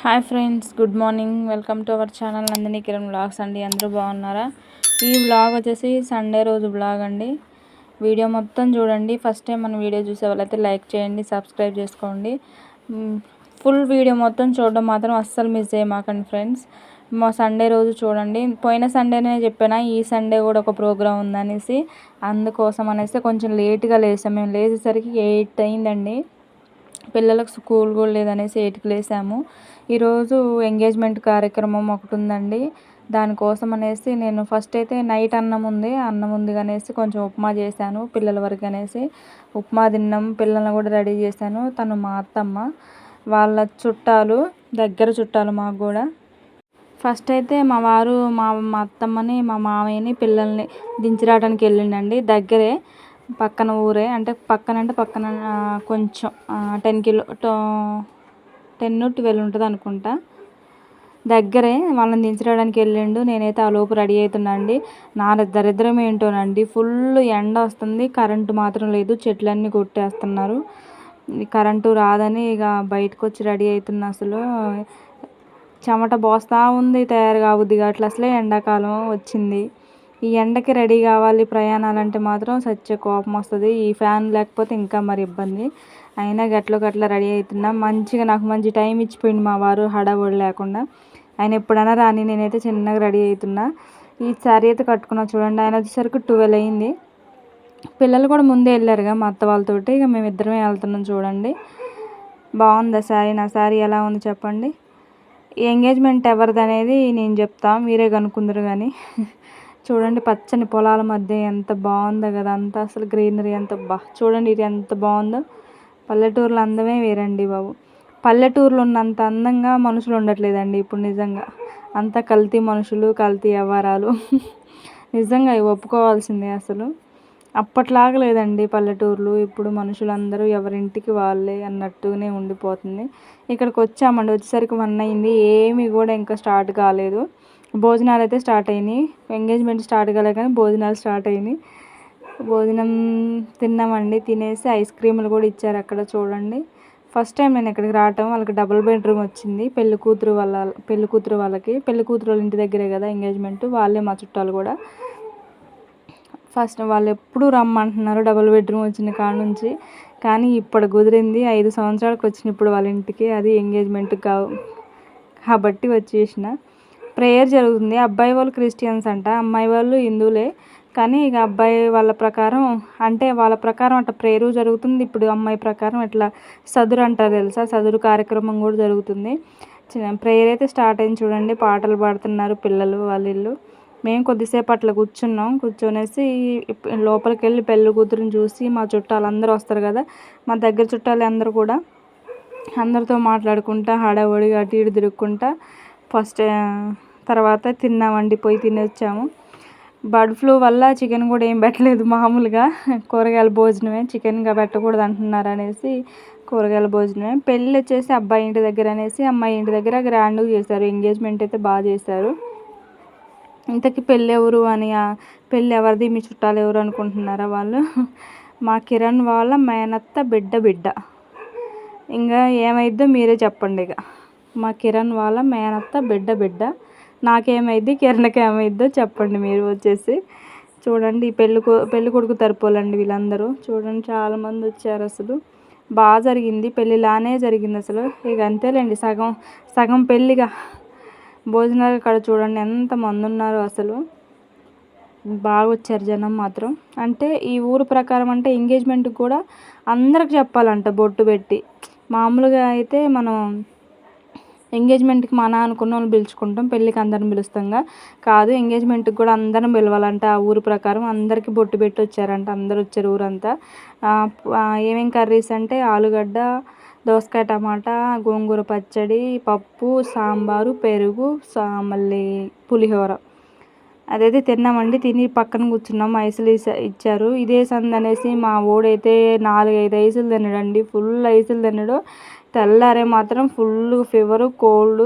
Hi friends, good morning. Welcome to our channel Nandini Kiran vlogs అండి. అందరూ బాగున్నారా? ఈ వ్లాగ్ వచ్చేసి సండే రోజు వ్లాగ్ అండి. వీడియో మొత్తం చూడండి. ఫస్ట్ టైం మన వీడియో చూసే వాళ్ళైతే లైక్ చేయండి, సబ్స్క్రైబ్ చేసుకోండి. ఫుల్ వీడియో మొత్తం చూడడం మాత్రం అస్సలు మిస్ చేయమాకండి ఫ్రెండ్స్. మా సండే రోజు చూడండి. పోయిన సండేనే చెప్పాను, ఈ సండే కూడా ఒక ప్రోగ్రామ్ ఉందనేసి. అందుకోసం అనేసి కొంచెం లేట్గా లేసాం. మేము లేచేసరికి 8 అయిందండి. పిల్లలకు స్కూల్ కూడా లేదనేసి 8కి లేసాము. ఈరోజు ఎంగేజ్మెంట్ కార్యక్రమం ఒకటి ఉందండి. దానికోసం అనేసి నేను ఫస్ట్ అయితే నైట్ అన్నం ఉంది అనేసి కొంచెం ఉప్మా చేశాను పిల్లల వరకు అనేసి. ఉప్మా తిన్నాం, పిల్లల్ని కూడా రెడీ చేశాను. తను మా అత్తమ్మ, వాళ్ళ చుట్టాలు, దగ్గర చుట్టాలు మాకు కూడా. ఫస్ట్ అయితే మా వారు మా అత్తమ్మని, మా మామయ్యని, పిల్లల్ని దించి రావడానికి వెళ్ళిండండి. దగ్గరే, పక్కన ఊరే. అంటే పక్కన కొంచెం 10-12 ఉంటుంది అనుకుంటా. దగ్గరే. వాళ్ళని దించడానికి వెళ్ళిండు. నేనైతే ఆ లోపు రెడీ అవుతున్నా అండి. నా దరిద్రం ఏంటోనండి, ఫుల్ ఎండ వస్తుంది, కరెంటు మాత్రం లేదు. చెట్లన్నీ కొట్టేస్తున్నారు. కరెంటు రాదని ఇక బయటకు వచ్చి రెడీ అవుతున్నా. అసలు చెమట పోస్తూ ఉంది, తయారు కావద్ది అట్లా. అసలే ఎండాకాలం వచ్చింది. ఈ ఎండకి రెడీ కావాలి ప్రయాణాలంటే మాత్రం సచ్చే కోపం వస్తుంది. ఈ ఫ్యాన్ లేకపోతే ఇంకా మరి ఇబ్బంది. అయినా గట్ల రెడీ అవుతున్నా. నాకు మంచి టైం ఇచ్చిపోయింది మా వారు, హడావుడి లేకుండా. ఆయన ఎప్పుడైనా రాని, నేనైతే చిన్నగా రెడీ అవుతున్నా. ఈ శారీ అయితే కట్టుకున్నా చూడండి. ఆయన వచ్చేసరికి 12 అయింది. పిల్లలు కూడా ముందే వెళ్ళారుగా మా అత్త వాళ్ళతోటి. ఇక మేమిద్దరమే వెళ్తున్నాం చూడండి. బాగుందా శారీ? నా శారీ ఎలా ఉంది చెప్పండి. ఎంగేజ్మెంట్ ఎవరిది అనేది నేను చెప్తాను, మీరే కనుక్కుందరు కానీ. చూడండి, పచ్చని పొలాల మధ్య ఎంత బాగుందో కదా, అంతా అసలు గ్రీనరీ అంత చూడండి ఇది ఎంత బాగుందో. పల్లెటూరులో అందమే వేరండి బాబు. పల్లెటూరులో ఉన్నంత అందంగా మనుషులు ఉండట్లేదండి ఇప్పుడు నిజంగా. అంతా కల్తీ మనుషులు, కల్తీ వ్యవహారాలు. నిజంగా ఇవి ఒప్పుకోవాల్సిందే. అసలు అప్పట్లాగా లేదండి పల్లెటూర్లు. ఇప్పుడు మనుషులందరూ ఎవరింటికి వాళ్ళే అన్నట్టుగానే ఉండిపోతుంది. ఇక్కడికి వచ్చామండి. వచ్చేసరికి 1 అయింది. ఏమీ కూడా ఇంకా స్టార్ట్ కాలేదు. భోజనాలు అయితే స్టార్ట్ అయినాయి. ఎంగేజ్మెంట్ స్టార్ట్ కాలే కానీ భోజనాలు స్టార్ట్ అయినాయి. భోజనం తిన్నామండి. తినేసి ఐస్ క్రీములు కూడా ఇచ్చారు అక్కడ చూడండి. ఫస్ట్ టైం నేను ఇక్కడికి రావటం. వాళ్ళకి డబుల్ బెడ్రూమ్ వచ్చింది. పెళ్లి కూతురు వాళ్ళకి. పెళ్లి కూతురు వాళ్ళ ఇంటి దగ్గరే కదా ఎంగేజ్మెంట్. వాళ్ళే మా చుట్టాలు కూడా. ఫస్ట్ వాళ్ళు ఎప్పుడు రమ్మంటున్నారు డబుల్ బెడ్రూమ్ వచ్చిన కాడ నుంచి. కానీ ఇప్పుడు కుదిరింది. 5 సంవత్సరాలకు వచ్చిన ఇప్పుడు వాళ్ళ ఇంటికి. అది ఎంగేజ్మెంట్ కాబట్టి వచ్చేసిన. ప్రేయర్ జరుగుతుంది. అబ్బాయి వాళ్ళు క్రిస్టియన్స్ అంట, అమ్మాయి వాళ్ళు హిందువులే. కానీ ఇక అబ్బాయి వాళ్ళ ప్రకారం, అంటే వాళ్ళ ప్రకారం అట్లా ప్రేయరు జరుగుతుంది. ఇప్పుడు అమ్మాయి ప్రకారం ఇట్లా సదురు అంటారు తెలుసా, సదురు కార్యక్రమం కూడా జరుగుతుంది. ప్రేయర్ అయితే స్టార్ట్ అయింది చూడండి. పాటలు పాడుతున్నారు పిల్లలు వాళ్ళు. మేము కొద్దిసేపు అట్లా కూర్చొనేసి లోపలికి వెళ్ళి పెళ్ళి కూతురుని చూసి, మా చుట్టాలు అందరూ వస్తారు కదా, మా దగ్గర చుట్టాలు అందరూ కూడా, అందరితో మాట్లాడుకుంటా హడావుడి అటు ఇటు తిరుగుకుంటా తర్వాత తిన్నామండి. పోయి తినొచ్చాము. బర్డ్ ఫ్లూ వల్ల చికెన్ కూడా ఏం పెట్టలేదు, మామూలుగా కూరగాయల భోజనమే. చికెన్గా పెట్టకూడదు అంటున్నారు అనేసి కూరగాయల భోజనమే. పెళ్ళి వచ్చేసి అబ్బాయి ఇంటి దగ్గర అనేసి అమ్మాయి ఇంటి దగ్గర గ్రాండ్గా చేశారు. ఎంగేజ్మెంట్ అయితే బాగా చేశారు. ఇంతకీ పెళ్ళి ఎవరిది, మీ చుట్టాలు ఎవరు అనుకుంటున్నారా? వాళ్ళు మా కిరణ్ వాళ్ళ మేనత్త బిడ్డ. ఇంకా ఏమైద్దో మీరే చెప్పండి. ఇక మా కిరణ్ వాళ్ళ మేనత్త బిడ్డ. నాకేమైద్ది, కిరణ్కి ఏమైద్దో చెప్పండి మీరు వచ్చేసి. చూడండి, ఈ పెళ్ళి కొడుకు తరపోలండి వీళ్ళందరూ. చూడండి, చాలామంది వచ్చారు. అసలు బాగా జరిగింది, పెళ్ళిలానే జరిగింది అసలు. ఇక అంతేలేండి, సగం పెళ్ళిగా. భోజనాలు కాడ చూడండి ఎంతమంది ఉన్నారో. అసలు బాగా వచ్చారు జనం మాత్రం. అంటే ఈ ఊరు ప్రకారం అంటే ఎంగేజ్మెంట్కి కూడా అందరికి చెప్పాలంట బొట్టు పెట్టి. మామూలుగా అయితే మనం ఎంగేజ్మెంట్కి మన అనుకున్న వాళ్ళు పిలుచుకుంటాం, పెళ్ళికి అందరిని పిలుస్తాంగా. కాదు, ఎంగేజ్మెంట్కి కూడా అందరం పిలవాలంట. ఆ ఊరు ప్రకారం అందరికీ బొట్టు పెట్టి వచ్చారంట. అందరు వచ్చారు ఊరంతా. ఏమేం కర్రీస్ అంటే ఆలుగడ్డ, దోసకాయ టమాటా, గోంగూర పచ్చడి, పప్పు, సాంబారు, పెరుగు, మళ్ళీ పులిహోర. అదైతే తిన్నామండి. తిని పక్కన కూర్చున్నాం. ఐసులు ఇచ్చారు. ఇదే సంది అనేసి మా ఓడైతే 4-5 ఐసులు తిన్నాడండి. ఫుల్ ఐసులు తిన్నాడు. తెల్లారే మాత్రం ఫుల్ ఫీవరు, కోల్డ్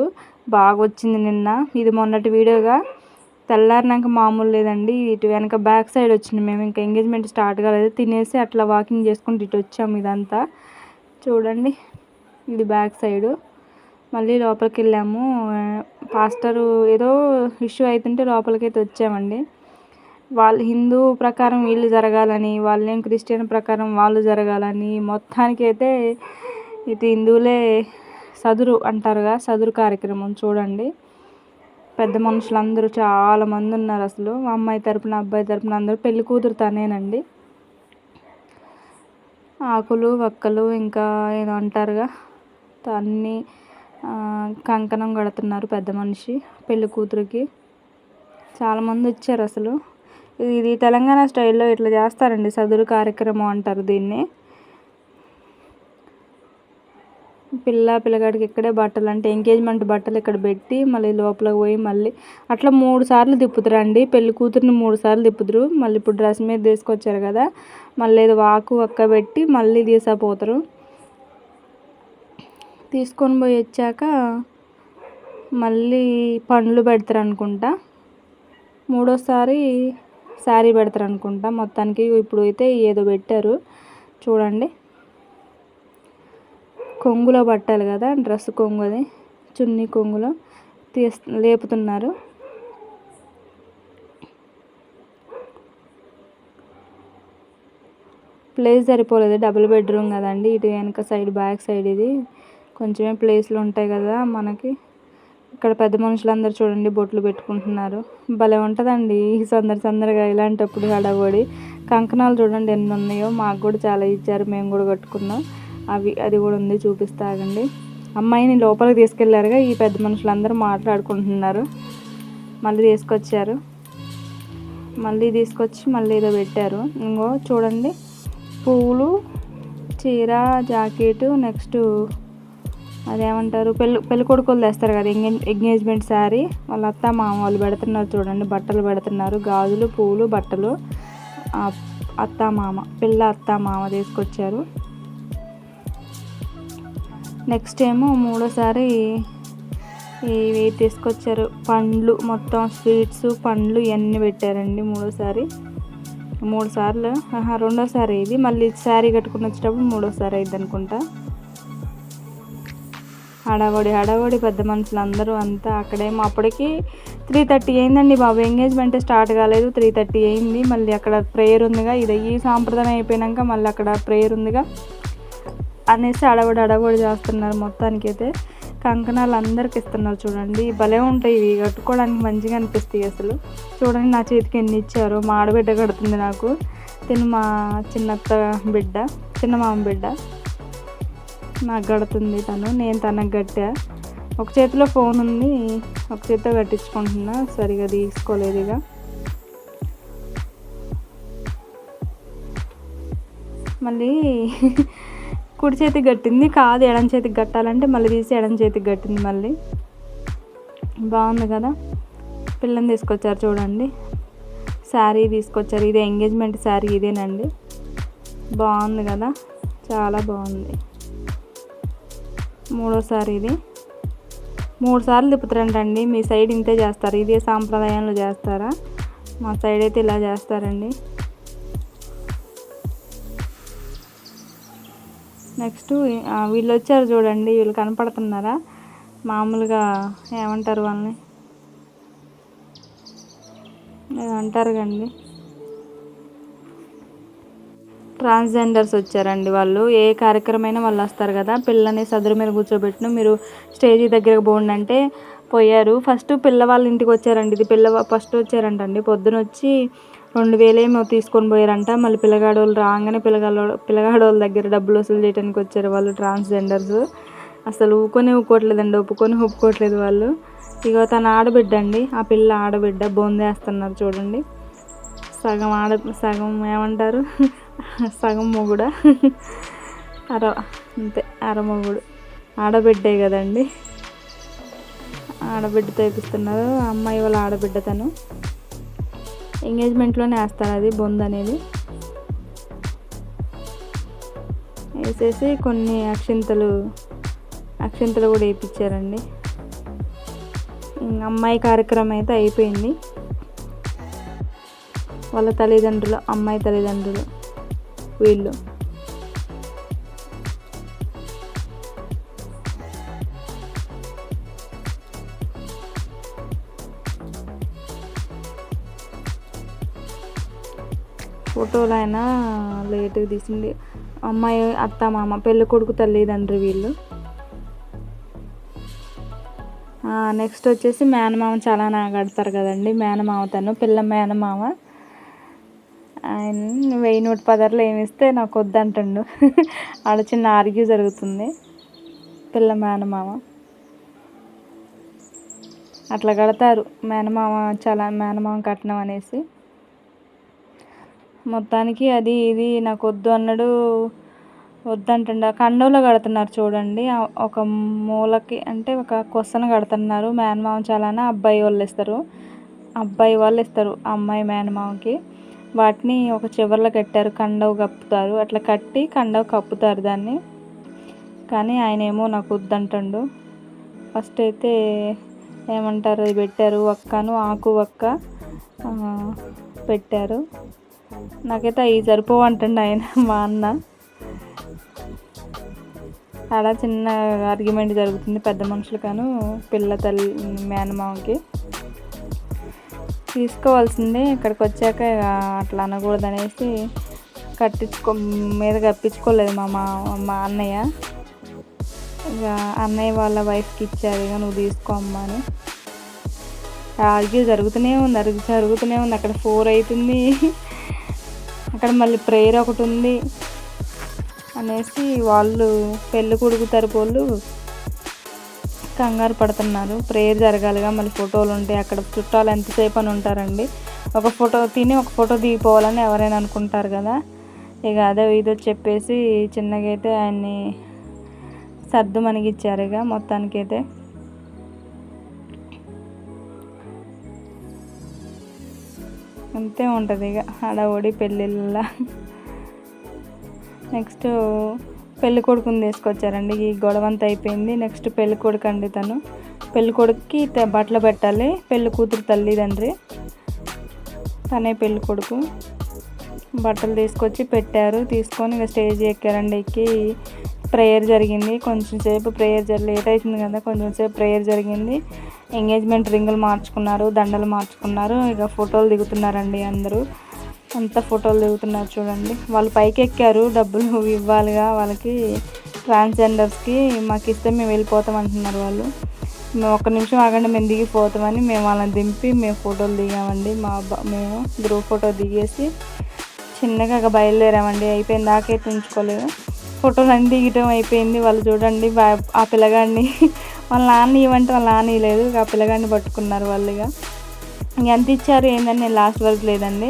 బాగా వచ్చింది నిన్న. ఇది మొన్నటి వీడియోగా. తెల్లారినాక మామూలు లేదండి. ఇటు వెనక బ్యాక్ సైడ్ వచ్చింది. మేము ఇంకా ఎంగేజ్మెంట్ స్టార్ట్ కాలేదు. తినేసి అట్లా వాకింగ్ చేసుకుంటూ ఇటు వచ్చాము. ఇదంతా చూడండి, ఇది బ్యాక్ సైడు. మళ్ళీ లోపలికి వెళ్ళాము. పాస్టరు ఏదో ఇష్యూ అవుతుంటే లోపలికైతే వచ్చామండి. వాళ్ళు హిందూ ప్రకారం వీళ్ళు జరగాలని, వాళ్ళేం క్రిస్టియన్ ప్రకారం వాళ్ళు జరగాలని, మొత్తానికైతే ఇటు హిందువులే సదురు అంటారుగా, సదురు కార్యక్రమం చూడండి. పెద్ద మనుషులందరూ చాలామంది ఉన్నారు అసలు. అమ్మాయి తరపున అబ్బాయి తరపున అందరూ. పెళ్లి కూతురు తనేనండి. ఆకులు వక్కలు ఇంకా ఏదో అంటారుగా అన్నీ కంకణం కడుతున్నారు పెద్ద మనిషి పెళ్లి కూతురికి. చాలామంది వచ్చారు అసలు. ఇది తెలంగాణ స్టైల్లో ఇట్లా చేస్తారండి, సదురు కార్యక్రమం అంటారు దీన్ని. పిల్లగాడికి ఇక్కడే బట్టలు అంటే ఎంగేజ్మెంట్ బట్టలు ఇక్కడ పెట్టి మళ్ళీ లోపలికి పోయి మళ్ళీ అట్లా 3 సార్లు తిప్పుతారండి. పెళ్లి కూతురిని 3 సార్లు తిప్పుతారు. మళ్ళీ ఇప్పుడు డ్రెస్ మీద తీసుకొచ్చారు కదా, మళ్ళీ ఏదో వాకు వక్క పెట్టి మళ్ళీ తీసుకుపోతారు. తీసుకొని పోయి వచ్చాక మళ్ళీ పండ్లు పెడతారు అనుకుంటా. 3వసారి శారీ పెడతారు అనుకుంటా. మొత్తానికి ఇప్పుడు అయితే ఏదో పెట్టారు చూడండి. కొంగులో పట్టాలి కదా, డ్రెస్ కొంగు, అది చున్నీ కొంగులో లేపుతున్నారు. ప్లేస్ సరిపోలేదు, డబుల్ బెడ్రూమ్ కదండి. ఇటు వెనక సైడ్ బ్యాక్ సైడ్ ఇది కొంచెమే ప్లేస్లు ఉంటాయి కదా మనకి. ఇక్కడ పెద్ద మనుషులందరూ చూడండి బొట్లు పెట్టుకుంటున్నారు. భలే ఉంటుందండి సందడిగా ఇలాంటప్పుడు హడావుడి. కంకణాలు చూడండి ఎన్ని ఉన్నాయో. మాకు కూడా చాలా ఇచ్చారు, మేము కూడా కట్టుకున్నాం. అది కూడా ఉంది, చూపిస్తాగండి. అమ్మాయిని లోపలికి తీసుకెళ్లారుగా, ఈ పెద్ద మనుషులందరూ మాట్లాడుకుంటున్నారు. మళ్ళీ తీసుకొచ్చి మళ్ళీ ఏదో పెట్టారు. ఇంకో చూడండి, పువ్వులు, చీర, జాకెట్, నెక్స్ట్ అదేమంటారు పెళ్ళి కొడుకులు తెస్తారు కదా ఎంగేజ్మెంట్ శారీ, వాళ్ళ అత్త మామ వాళ్ళు పెడుతున్నారు చూడండి. బట్టలు పెడుతున్నారు, గాజులు, పువ్వులు, బట్టలు. పిల్ల అత్త మామ తీసుకొచ్చారు. నెక్స్ట్ ఏమో 3వసారి ఇవి తీసుకొచ్చారు, పండ్లు, మొత్తం స్వీట్స్, పండ్లు ఇవన్నీ పెట్టారండి. 3 సార్లు 2వసారి ఇది. మళ్ళీ శారీ కట్టుకుని వచ్చేటప్పుడు 3వసారి అయింది అనుకుంటా. హడావడి పెద్ద మనుషులు అందరూ అంతా. అక్కడేమో అప్పటికి 3:30 అయిందండి బాబు. ఎంగేజ్మెంట్ స్టార్ట్ కాలేదు, 3:30 అయింది. మళ్ళీ అక్కడ ప్రేయర్ ఉందిగా, ఈ సాంప్రదాయం అయిపోయాక మళ్ళీ అక్కడ ప్రేయర్ ఉందిగా అనేసి హడావడి చేస్తున్నారు. మొత్తానికైతే కంకణాలు అందరికి ఇస్తున్నారు చూడండి. భలే ఉంటాయి ఇవి, కట్టుకోవడానికి మంచిగా అనిపిస్తాయి అసలు. చూడండి నా చేతికి ఎన్ని ఇచ్చారో. మా ఆడబిడ్డ కడుతుంది నాకు. మా చిన్నత్త బిడ్డ, చిన్న మామ బిడ్డ నాకు కడుతుంది తను. నేను తనకు కట్టా. ఒక చేతిలో ఫోన్ ఉంది, ఒక చేతితో కట్టించుకుంటున్నా. సరిగా తీసుకోలేదు ఇక. మళ్ళీ కుడి చేతికి కట్టింది కాదు, ఎడం చేతికి కట్టాలంటే మళ్ళీ తీసి ఎడం చేతికి కట్టింది. మళ్ళీ బాగుంది కదా. పిల్లని తీసుకొచ్చారు చూడండి, శారీ తీసుకొచ్చారు. ఇదే ఎంగేజ్మెంట్ శారీ ఇదేనండి. బాగుంది కదా, చాలా బాగుంది. 3వసారి ఇది. 3 సార్లు తిప్పుతారంటండి. మీ సైడ్ ఇంతే చేస్తారు, ఇదే సాంప్రదాయంలో చేస్తారా? మా సైడ్ అయితే ఇలా చేస్తారండి. నెక్స్ట్ వీళ్ళు వచ్చారు చూడండి, వీళ్ళు కనపడుతున్నారా? మామూలుగా ఏమంటారు వాళ్ళని, అంటారు కండి, ట్రాన్స్జెండర్స్ వచ్చారండి. వాళ్ళు ఏ కార్యక్రమమైనా వాళ్ళు వస్తారు కదా. పిల్లని సదురు మీద కూర్చోబెట్టును, మీరు స్టేజ్ దగ్గరకు పోండి అంటే పోయారు. ఫస్ట్ పిల్లవాళ్ళ ఇంటికి వచ్చారండి. ఇది ఫస్ట్ వచ్చారంటండి. పొద్దున వచ్చి 2000 ఏమో తీసుకొని పోయారంట. మళ్ళీ పిల్లగాడోళ్ళు రాగానే పిల్లగాడోళ్ళ దగ్గర డబ్బులు వసూలు చేయడానికి వచ్చారు వాళ్ళు, ట్రాన్స్జెండర్స్. అసలు ఒప్పుకోవట్లేదు వాళ్ళు. ఇక తన ఆడబిడ్డ అండి, ఆ పిల్ల ఆడబిడ్డ బొందేస్తున్నారు చూడండి. సగం ఏమంటారు, సగం మొగుడా, అంతే అరమొగుడు. ఆడబిడ్డే కదండి, ఆడబిడ్డతో వేపిస్తున్నారు. అమ్మాయి వాళ్ళ ఆడబిడ్డ తను. ఎంగేజ్మెంట్లోనే వేస్తారు అది బొందు అనేది. వేసేసి కొన్ని అక్షింతలు కూడా వేయించారండి. అమ్మాయి కార్యక్రమం అయితే అయిపోయింది. వాళ్ళ తల్లిదండ్రులు, అమ్మాయి తల్లిదండ్రులు వీళ్ళు. ఫోటోలు అయినా లేట్గా తీసింది. అమ్మాయి అత్త మామ పెళ్ళి కొడుకు తల్లిదండ్రి వీళ్ళు. నెక్స్ట్ వచ్చేసి మేనమామ చాలా కడతారు కదండి. మేనమామ తను పిల్ల మేనమామ. ఆయన 1000 ఏమి ఇస్తే నాకు వద్దంటుండు. ఆడ చిన్న ఆర్గ్యూ జరుగుతుంది. పిల్ల మేనమామ అట్లా కడతారు. మేనమామ కట్నం అనేసి మొత్తానికి అది ఇది నాకు వద్దు అన్నాడు. వద్దంటుండ కండంలో కడుతున్నారు చూడండి. ఒక మూలకి అంటే ఒక కొసన కడుతున్నారు. మేనమామ చాలానా అబ్బాయి వాళ్ళు ఇస్తారు అమ్మాయి మేనమామకి. వాటిని ఒక చివర్లో కట్టారు. కండవ కప్పుతారు. అట్లా కట్టి కండవ కప్పుతారు దాన్ని. కానీ ఆయన ఏమో నాకు వద్దంటుండు. ఫస్ట్ అయితే ఏమంటారు అది పెట్టారు. ఆకు వక్క పెట్టారు. నాకైతే అవి సరిపోవంటండి ఆయన మా అన్న. అలా చిన్న ఆర్గ్యుమెంట్ జరుగుతుంది పెద్ద మనుషులకను పిల్ల తల్లి మేనమామకి. తీసుకోవాల్సిందే. ఇక్కడికి వచ్చాక అట్లా అనకూడదు అనేసి మీద కప్పించుకోలేదు మా అన్నయ్య. ఇక అన్నయ్య వాళ్ళ వైఫ్కి ఇచ్చారు. ఇక నువ్వు తీసుకో అమ్మా అని. ఆర్గ్యూ జరుగుతూనే ఉంది. అక్కడ 4 అవుతుంది. అక్కడ మళ్ళీ ప్రేయర్ ఒకటి ఉంది అనేసి వాళ్ళు పెళ్ళి కొడుకు తరపు వాళ్ళు కంగారు పడుతున్నారు. ప్రేయర్ జరగాలిగా, మళ్ళీ ఫోటోలు ఉంటాయి. అక్కడ చుట్టాలు ఎంతసేపు అని ఉంటారండి. ఒక ఫోటో దిగిపోవాలని ఎవరైనా అనుకుంటారు కదా. ఇక అదే ఇదో చెప్పేసి చిన్నగా అయితే ఆయన్ని సర్దు మణిగిచ్చారు. ఇక మొత్తానికైతే అంతే ఉంటుంది ఇక హడావుడి పెళ్ళిళ్ళ. నెక్స్ట్ పెళ్ళి కొడుకుని తీసుకొచ్చారండి. ఈ గొడవంతా అయిపోయింది. నెక్స్ట్ పెళ్ళి కొడుకు అండి. పెళ్ళి కొడుకుకి బట్టలు పెట్టాలి. పెళ్ళి కూతురు తల్లిదండ్రి తనే పెళ్ళి కొడుకు. బట్టలు తీసుకొచ్చి పెట్టారు. తీసుకొని ఇక స్టేజ్ ఎక్కారండి. ఎక్కి ప్రేయర్ జరిగింది. కొంచెం సేపు లేట్ అవుతుంది కదా, కొంచెం సేపు ప్రేయర్ జరిగింది. ఎంగేజ్మెంట్ రింగులు మార్చుకున్నారు, దండలు మార్చుకున్నారు. ఇక ఫోటోలు దిగుతున్నారండి. అంతా ఫోటోలు దిగుతున్నారు చూడండి. వాళ్ళు పైకి ఎక్కారు. డబ్బులు ఇవ్వాలిగా వాళ్ళకి, ట్రాన్స్జెండర్స్కి. మాకు ఇస్తే మేము వెళ్ళిపోతాం అంటున్నారు వాళ్ళు. మేము 1 నిమిషం ఆగండి మేము దిగిపోతామని మేము వాళ్ళని దింపి మేము ఫోటోలు దిగామండి. మేము గ్రూప్ ఫోటో దిగేసి చిన్నగా బయలుదేరామండి. అయిపోయింది. దాకైతే ఉంచుకోలేదు. ఫోటోలు అన్నీ దిగటం అయిపోయింది. వాళ్ళు చూడండి ఆ పిల్లగాడిని వాళ్ళ నాన్న ఇవ్వంటే వాళ్ళ నాన్న ఇవ్వలేదు. ఆ పిల్లగాడిని పట్టుకున్నారు వాళ్ళు. ఇక ఎంత ఇచ్చారు ఏందని నేను లాస్ట్ వరకు లేదండి.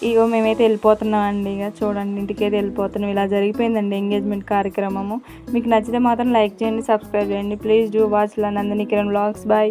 ఇగో మేమైతే వెళ్ళిపోతున్నామండి. ఇక చూడండి ఇంటికైతే వెళ్ళిపోతున్నాం. ఇలా జరిగిపోయిందండి ఎంగేజ్మెంట్ కార్యక్రమము. మీకు నచ్చితే మాత్రం లైక్ చేయండి, సబ్స్క్రైబ్ చేయండి. Please do watch Nandini Kiran vlogs. Bye.